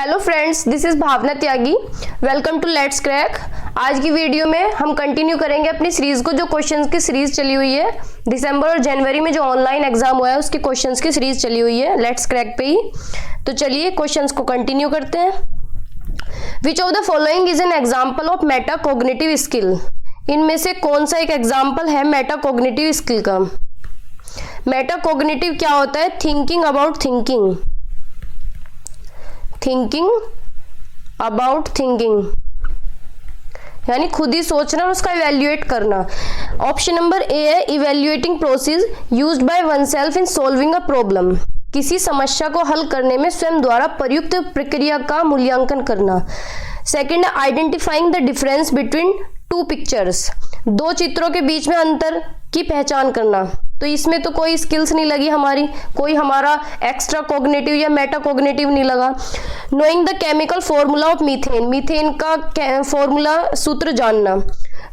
Hello friends, this is Bhavna Tyagi. Welcome to Let's Crack. आज की video में हम कंटिन्यू करेंगे अपनी सीरीज को, जो क्वेश्चंस की सीरीज चली हुई है दिसंबर और जनवरी में जो ऑनलाइन एग्जाम हुआ है उसकी क्वेश्चंस की सीरीज चली हुई है लेट्स क्रैक पे ही। तो चलिए क्वेश्चंस को कंटिन्यू करते हैं। विच of the following is an example of metacognitive skill? इनमें से कौन सा एक एग्जाम्पल है मेटाकोग्निटिव स्किल का? मेटाकोग्निटिव क्या होता है? Thinking about thinking, thinking about thinking, यानी खुद ही सोचना और उसका इवेल्युएट करना। ऑप्शन नंबर ए है evaluating process used by oneself in solving a problem. किसी समस्या को हल करने में स्वयं द्वारा प्रयुक्त प्रक्रिया का मूल्यांकन करना। Second, identifying the difference between two pictures, दो चित्रों के बीच में अंतर की पहचान करना। तो इसमें तो कोई स्किल्स नहीं लगी हमारी, कोई हमारा एक्स्ट्रा कोग्निटिव या मेटा कोग्निटिव नहीं लगा। Knowing the chemical formula of methane, methane का फॉर्मूला सूत्र जानना।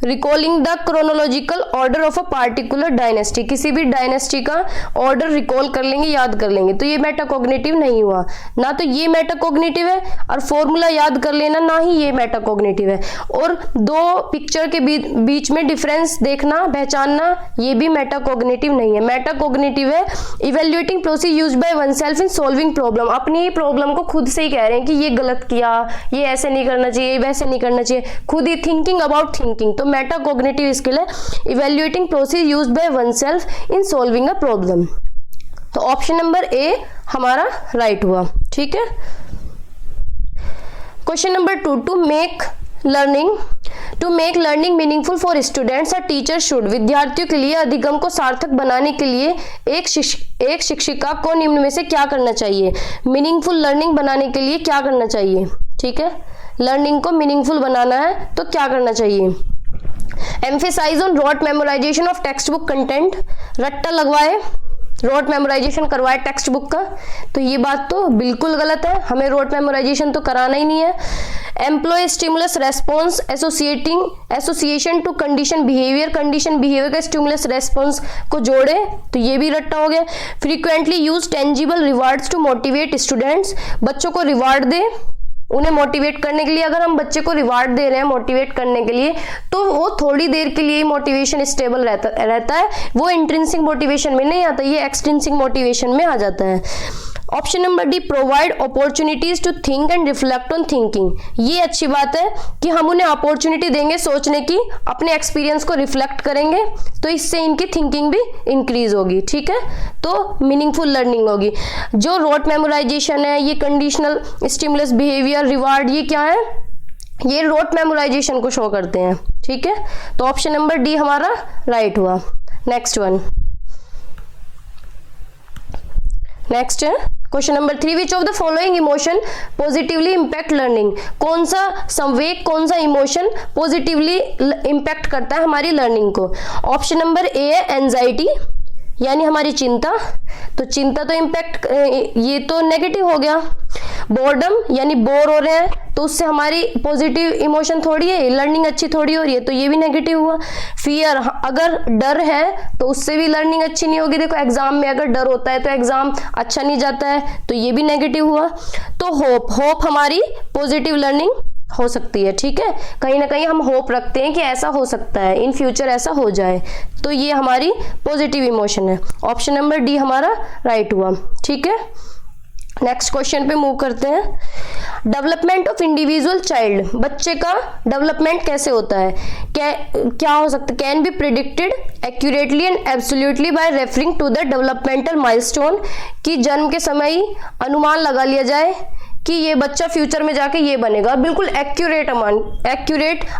Recalling the chronological order of a particular dynasty, किसी भी डायनेस्टी का ऑर्डर रिकॉल कर लेंगे, याद कर लेंगे, तो ये मेटाकोग्निटिव नहीं हुआ। ना तो ये मेटाकोग्निटिव है और फॉर्मूला याद कर लेना, ना ही ये मेटाकोग्निटिव है। और दो पिक्चर के बीच में डिफरेंस देखना, पहचानना, ये भी मेटाकोग्निटिव नहीं है। मेटाकोग्निटिव है evaluating process used by oneself in solving problem. अपनी ही प्रॉब्लम को खुद से ही कह रहे हैं कि ये गलत किया, ये ऐसे नहीं करना चाहिए, वैसे नहीं करना चाहिए, खुद ही थिंकिंग अबाउट थिंकिंग। तो मेटाकोग्निटिव स्किल है evaluating process used by oneself in solving a problem. तो ऑप्शन नंबर ए हमारा राइट हुआ। ठीक है। Question number 2, to make learning meaningful for students a teacher should, विद्यार्थियों के लिए अधिगम को सार्थक बनाने के लिए एक शिक्षिका को निम्न में से क्या करना चाहिए? मीनिंगफुल लर्निंग बनाने के लिए क्या करना चाहिए? ठीक है, लर्निंग को मीनिंगफुल बनाना है तो क्या करना चाहिए? Emphasise on rote memorisation of text book content, रट्टा लगवाए, रोट मेमोराइजेशन करवाए टेक्स्ट बुक का, तो ये बात तो बिल्कुल गलत है, हमें रोट मेमोराइजेशन तो कराना ही नहीं है। Employ stimulus response association to condition behaviour का स्टिमुलस रेस्पॉन्स को जोड़े, तो ये भी रट्टा हो गया। Frequently use tangible rewards to motivate students, बच्चों को रिवार्ड दे उन्हें मोटिवेट करने के लिए। अगर हम बच्चे को रिवार्ड दे रहे हैं मोटिवेट करने के लिए, तो वो थोड़ी देर के लिए मोटिवेशन स्टेबल रहता है, वो इंट्रिंसिक मोटिवेशन में नहीं आता, ये एक्सट्रिंसिक मोटिवेशन में आ जाता है। Option number D, provide opportunities to think and reflect on thinking. ये अच्छी बात है कि हम उन्हें अपॉर्चुनिटी देंगे सोचने की, अपने एक्सपीरियंस को रिफ्लेक्ट करेंगे, तो इससे इनकी थिंकिंग भी इंक्रीज होगी। ठीक है, तो मीनिंगफुल लर्निंग होगी। जो रोट मेमोराइजेशन है, ये कंडीशनल स्टिमुलस बिहेवियर रिवार्ड, ये क्या है? ये रोट मेमोराइजेशन को शो करते हैं। ठीक है, तो ऑप्शन नंबर डी हमारा राइट हुआ। नेक्स्ट है question number 3, which of the following emotion positively impact learning? कौन सा संवेग, कौन सा इमोशन पॉजिटिवली इम्पैक्ट करता है हमारी लर्निंग को? ऑप्शन नंबर ए है एंजाइटी, यानी हमारी चिंता, तो चिंता तो इम्पैक्ट, ये तो नेगेटिव हो गया। बोर्डम, यानी बोर हो रहे हैं, तो उससे हमारी पॉजिटिव इमोशन थोड़ी है, लर्निंग अच्छी थोड़ी हो रही है, तो ये भी नेगेटिव हुआ। फियर, अगर डर है तो उससे भी लर्निंग अच्छी नहीं होगी। देखो एग्जाम में अगर डर होता है तो एग्जाम अच्छा नहीं जाता है, तो ये भी नेगेटिव हुआ। तो होप हमारी पॉजिटिव लर्निंग हो सकती है। ठीक है, कहीं ना कहीं हम होप रखते हैं कि ऐसा हो सकता है, इन फ्यूचर ऐसा हो जाए, तो ये हमारी पॉजिटिव इमोशन है। ऑप्शन नंबर डी हमारा राइट हुआ। ठीक है, नेक्स्ट क्वेश्चन पे मूव करते हैं। डेवलपमेंट ऑफ इंडिविजुअल चाइल्ड, बच्चे का डेवलपमेंट कैसे होता है? क्या हो सकता है? Can be predicted accurately and absolutely by referring to the developmental milestone, कि जन्म के समय ही अनुमान लगा लिया जाए कि ये बच्चा फ्यूचर में जाके ये बनेगा, बिल्कुल एक्यूरेट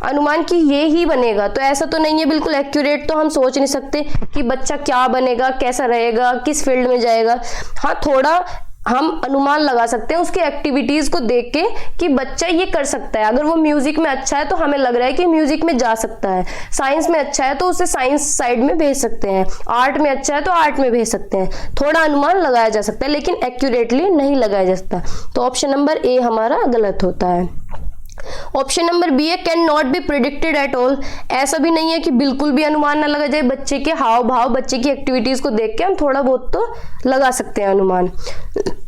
अनुमान कि ये ही बनेगा, तो ऐसा तो नहीं है बिल्कुल एक्यूरेट, तो हम सोच नहीं सकते कि बच्चा क्या बनेगा, कैसा रहेगा, किस फील्ड में जाएगा। हाँ, थोड़ा हम अनुमान लगा सकते हैं उसकी एक्टिविटीज को देख के कि बच्चा ये कर सकता है। अगर वो म्यूजिक में अच्छा है तो हमें लग रहा है कि म्यूजिक में जा सकता है, साइंस में अच्छा है तो उसे साइंस साइड में भेज सकते हैं, आर्ट में अच्छा है तो आर्ट में भेज सकते हैं। थोड़ा अनुमान लगाया जा सकता है लेकिन एक्यूरेटली नहीं लगाया जा सकता। तो ऑप्शन नंबर ए हमारा गलत होता है। ऑप्शन नंबर बी है can not B predicted at all, ऐसा भी नहीं है कि बिल्कुल भी अनुमान ना लगा जाए, बच्चे के हाव भाव, बच्चे की एक्टिविटीज को देख के हम थोड़ा बहुत तो लगा सकते हैं अनुमान।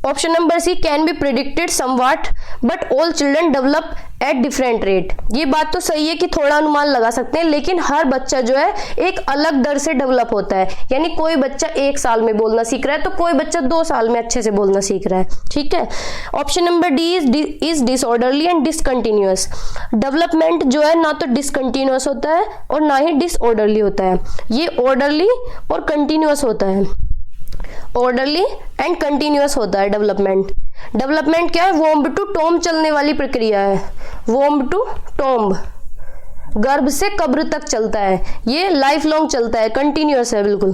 Option number C can be predicted somewhat but all children develop at different rate, ये बात तो सही है कि थोड़ा अनुमान लगा सकते हैं, लेकिन हर बच्चा जो है एक अलग दर से डेवलप होता है, यानी कोई बच्चा 1 साल में बोलना सीख रहा है तो कोई बच्चा 2 साल में अच्छे से बोलना सीख रहा है, ठीक है। Option number D is disorderly and discontinuous, development जो है ना तो डिसकंटिन्यूअस होता है और ना ही डिसऑर्डरली होता है, ये ऑर्डरली और कंटिन्यूअस होता है, ऑर्डरली एंड कंटिन्यूअस होता है डेवलपमेंट। डेवलपमेंट क्या है, वोम्ब टू टोम्ब चलने वाली प्रक्रिया है, वोम्ब टू टोम्ब, गर्भ से कब्र तक चलता है, ये लाइफ लॉन्ग चलता है, कंटिन्यूअस है बिल्कुल।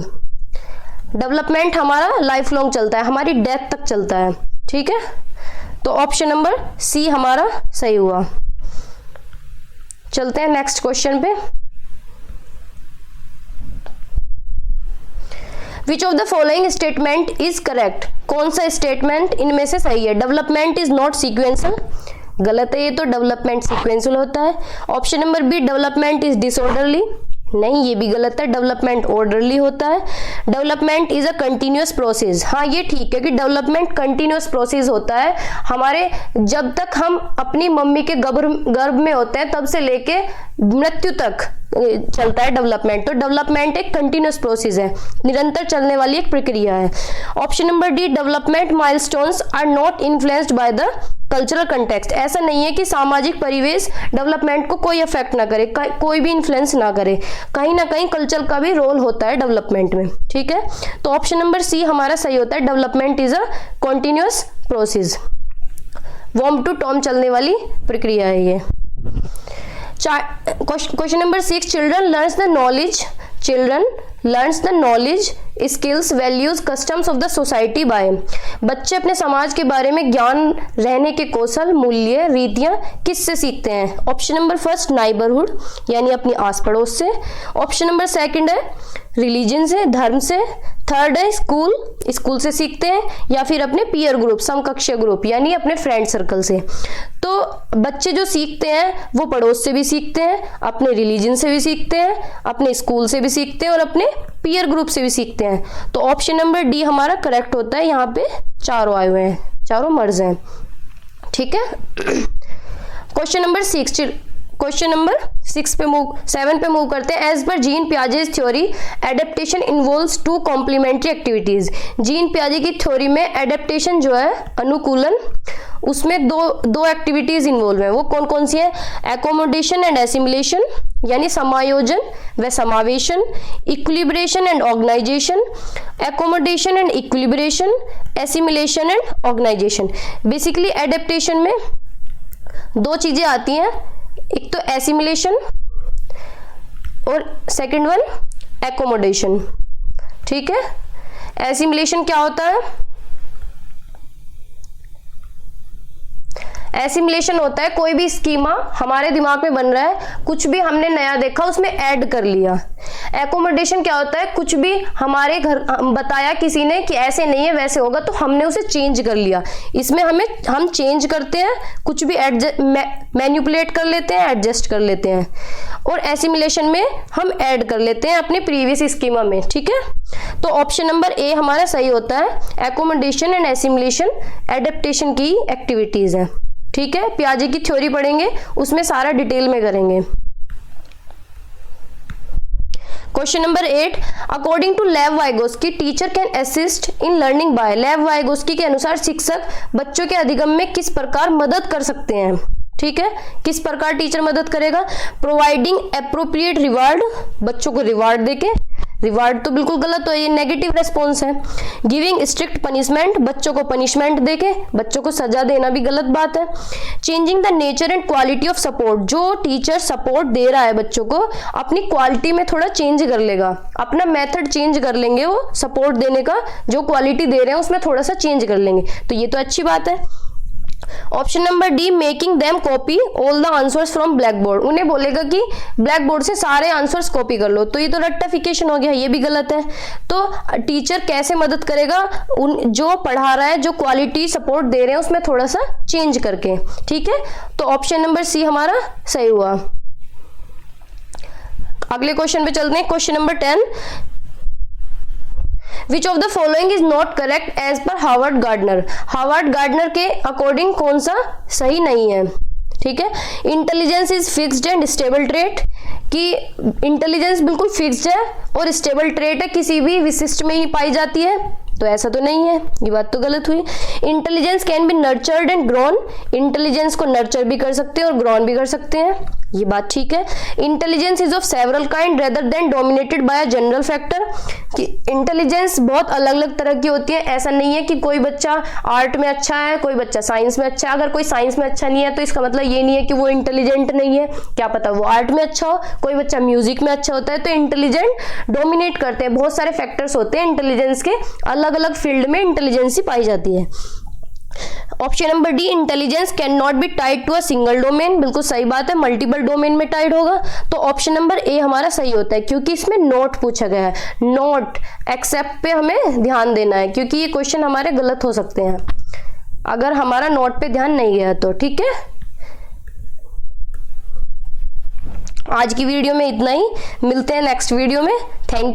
डेवलपमेंट हमारा लाइफ लॉन्ग चलता है, हमारी डेथ तक चलता है, ठीक है। तो ऑप्शन नंबर सी हमारा सही हुआ। चलते हैं नेक्स्ट क्वेश्चन पे। विच of the following statement is correct, कौन सा स्टेटमेंट इनमें से सही है। डेवलपमेंट इज नॉट सीक्वेंशियल, गलत है ये तो, डेवलपमेंट सीक्वेंशियल होता है। Option number B development is disorderly, नहीं ये भी गलत है, डेवलपमेंट ऑर्डरली होता है। Development is a continuous process, हाँ ये ठीक है कि डेवलपमेंट कंटिन्यूअस प्रोसेस होता है, हमारे जब तक हम अपनी मम्मी के गर्भ में होते हैं तब से लेके मृत्यु तक चलता है डेवलपमेंट, तो डेवलपमेंट एक कंटिन्यूअस प्रोसेस है, निरंतर चलने वाली एक प्रक्रिया है। Option number D development milestones are not influenced by the cultural context, ऐसा नहीं है कि सामाजिक परिवेश डेवलपमेंट को कोई इफेक्ट ना करे, कोई भी इन्फ्लुएंस ना करे, कहीं ना कहीं कल्चर का भी रोल होता है डेवलपमेंट में, ठीक है। तो ऑप्शन नंबर सी हमारा सही होता है, development is a continuous process, वॉर्म टू टॉम चलने वाली प्रक्रिया है ये। Question number 6 children learns the knowledge skills values customs of the society by, बच्चे अपने समाज के बारे में ज्ञान, रहने के कौशल, मूल्य, रीतियां किससे सीखते हैं। ऑप्शन नंबर फर्स्ट नाइबरहुड यानी अपनी आस पड़ोस से। ऑप्शन नंबर सेकंड है रिलीजन से, धर्म से। थर्ड है स्कूल से सीखते हैं, या फिर अपने पीयर ग्रुप, समकक्षीय ग्रुप यानी अपने फ्रेंड सर्कल से। तो बच्चे जो सीखते हैं वो पड़ोस से भी सीखते हैं, अपने रिलीजन से भी सीखते हैं, अपने स्कूल से भी सीखते हैं और अपने पीयर ग्रुप से भी सीखते हैं। तो ऑप्शन नंबर डी हमारा करेक्ट होता है, यहाँ पे चारों आए हुए हैं, चारों मर्ज हैं, ठीक है। क्वेश्चन नंबर 7 पे मूव करते हैं। एज पर Jean Piaget's theory adaptation involves 2 complementary activities, Jean पियाजे की थ्योरी में एडेप्टेशन जो है अनुकूलन, उसमें दो एक्टिविटीज इन्वॉल्व है, वो कौन कौन सी है, एकोमोडेशन एंड एसिमिलेशन यानी समायोजन व समावेशन, equilibration and organisation, accommodation and equilibration, assimilation and organisation. Basically adaptation में 2 चीजें आती हैं, एक तो एसिमिलेशन और सेकंड वन एकोमोडेशन, ठीक है। एसिमिलेशन क्या होता है, एसिमिलेशन होता है कोई भी स्कीमा हमारे दिमाग में बन रहा है, कुछ भी हमने नया देखा उसमें ऐड कर लिया। एकोमोडेशन क्या होता है, कुछ भी हमारे घर बताया किसी ने कि ऐसे नहीं है वैसे होगा तो हमने उसे चेंज कर लिया, इसमें हम चेंज करते हैं, कुछ भी मैनिपुलेट कर लेते हैं, एडजस्ट कर लेते हैं। और एसिमिलेशन में हम ऐड कर लेते हैं अपने प्रीवियस स्कीमा में, ठीक है। तो ऑप्शन नंबर ए हमारा सही होता है, एकोमोडेशन एंड एसिमिलेशन एडेप्टेशन की एक्टिविटीज है, ठीक है। पियाजे की थ्योरी पढ़ेंगे उसमें सारा डिटेल में करेंगे। क्वेश्चन नंबर 8 अकॉर्डिंग टू लेव Vygotsky teacher can assist in learning by, लेव वाइगोस्की के अनुसार शिक्षक बच्चों के अधिगम में किस प्रकार मदद कर सकते हैं, ठीक है। किस प्रकार टीचर मदद करेगा, प्रोवाइडिंग एप्रोप्रिएट रिवार्ड, बच्चों को रिवार्ड देके, रिवार्ड तो बिल्कुल गलत है, ये नेगेटिव रेस्पॉन्स है। गिविंग स्ट्रिक्ट पनिशमेंट, बच्चों को पनिशमेंट देके, बच्चों को सजा देना भी गलत बात है। Changing the nature and quality of support, जो टीचर सपोर्ट दे रहा है बच्चों को अपनी क्वालिटी में थोड़ा चेंज कर लेगा, अपना मेथड चेंज कर लेंगे, वो सपोर्ट देने का जो क्वालिटी दे रहे हैं उसमें थोड़ा सा चेंज कर लेंगे, तो ये तो अच्छी बात है। Option number D, making them copy all the answers from black board, उन्हें बोलेगा कि ब्लैक बोर्ड से सारे आंसर्स कॉपी कर लो, तो ये तो रट्टाफिकेशन हो गया, ये भी गलत है। तो टीचर कैसे मदद करेगा, जो पढ़ा रहा है, जो क्वालिटी सपोर्ट दे रहे हैं उसमें थोड़ा सा चेंज करके, ठीक है। तो ऑप्शन नंबर सी हमारा सही हुआ। अगले क्वेश्चन पे चलते हैं, question number 10, which of the following is not correct as per Howard Gardner, Howard Gardner के अकॉर्डिंग कौन सा सही नहीं है, ठीक है। Intelligence is fixed and stable trait, कि इंटेलिजेंस बिल्कुल फिक्स्ड है और स्टेबल ट्रेट है, किसी भी विशिष्ट में ही पाई जाती है, तो ऐसा तो नहीं है, ये बात तो गलत हुई। Intelligence can be nurtured and grown, intelligence को नर्चर भी कर सकते हैं और ग्रोन भी कर सकते हैं, ये बात ठीक है। Intelligence is of several kind rather than dominated by a general factor, कि इंटेलिजेंस बहुत अलग अलग तरह की होती है, ऐसा नहीं है कि कोई बच्चा आर्ट में अच्छा है, कोई बच्चा साइंस में अच्छा है। अगर कोई साइंस में अच्छा नहीं है तो इसका मतलब ये नहीं है कि वो इंटेलिजेंट नहीं है, क्या पता वो आर्ट में अच्छा हो, कोई बच्चा म्यूजिक में अच्छा होता है। तो इंटेलिजेंट डोमिनेट करते हैं, बहुत सारे फैक्टर्स होते हैं इंटेलिजेंस के, अलग अलग फील्ड में इंटेलिजेंसी पाई जाती है। Option number D, intelligence can not be tied to a single domain, बिल्कुल सही बात है, मल्टीपल डोमेन में टाइड होगा। तो ऑप्शन नंबर ए हमारा सही होता है, क्योंकि इसमें नोट पूछा गया है, नोट एक्सेप्ट पे हमें ध्यान देना है, क्योंकि ये क्वेश्चन हमारे गलत हो सकते हैं अगर हमारा नोट पे ध्यान नहीं गया तो, ठीक है। आज की वीडियो में इतना ही, मिलते हैं नेक्स्ट वीडियो में, थैंक यू।